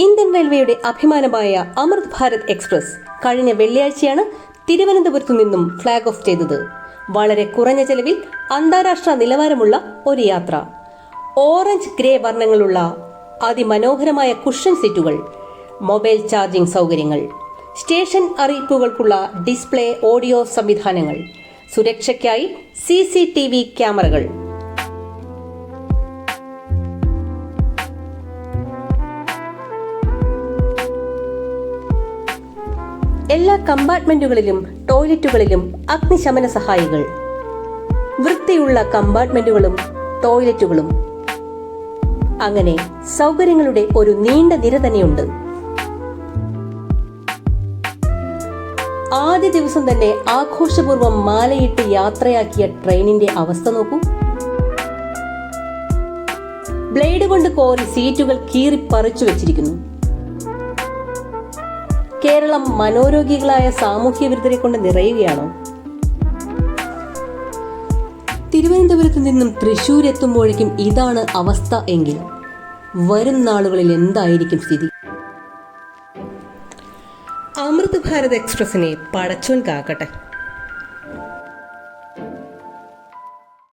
Indian റെയിൽവേയുടെ അഭിമാനമായ അമൃത് Bharat express കഴിഞ്ഞ വെള്ളിയാഴ്ചയാണ് തിരുവനന്തപുരത്തു നിന്നും ഫ്ളാഗ് ഓഫ് ചെയ്തത്. വളരെ കുറഞ്ഞ ചെലവിൽ അന്താരാഷ്ട്ര നിലവാരമുള്ള ഒരു യാത്ര. ഓറഞ്ച് ഗ്രേ വർണ്ണങ്ങളുള്ള അതിമനോഹരമായ കുഷൻ സീറ്റുകൾ, മൊബൈൽ ചാർജിംഗ് സൗകര്യങ്ങൾ, സ്റ്റേഷൻ അറിയിപ്പുകൾക്കുള്ള ഡിസ്പ്ലേ ഓഡിയോ സംവിധാനങ്ങൾ, സുരക്ഷയ്ക്കായി CCTV ക്യാമറകൾ. എല്ലാ കമ്പാർട്ട്മെന്റുകളിലും ടോയ്ലറ്റുകളിലും അഗ്നിശമന സഹായികൾ, വൃത്തിയുള്ള കമ്പാർട്ട്മെന്റുകളും ടോയ്ലറ്റുകളും, അങ്ങനെ സൗകര്യങ്ങളുടെ ഒരു നീണ്ട നിര തന്നെയുണ്ട്. ആദ്യ ദിവസം തന്നെ ആഘോഷപൂർവ്വം മാലയിട്ട് യാത്രയാക്കിയ ട്രെയിനിന്റെ അവസ്ഥ നോക്കൂ. ബ്ലേഡ് കൊണ്ട് കോരി സീറ്റുകൾ കീറിപ്പറിച്ചു വെച്ചിരിക്കുന്നു. കേരളം മനോരോഗികളായ സാമൂഹ്യ വിരുദ്ധരെ കൊണ്ട് നിറയുകയാണോ? തിരുവനന്തപുരത്ത് നിന്നും തൃശൂർ എത്തുമ്പോഴേക്കും ഇതാണ് അവസ്ഥ എങ്കിൽ വരും നാളുകളിൽ എന്തായിരിക്കും സ്ഥിതി? അമൃത് ഭാരത് എക്സ്പ്രസിനെ പടച്ചോൻ കാക്കട്ടെ.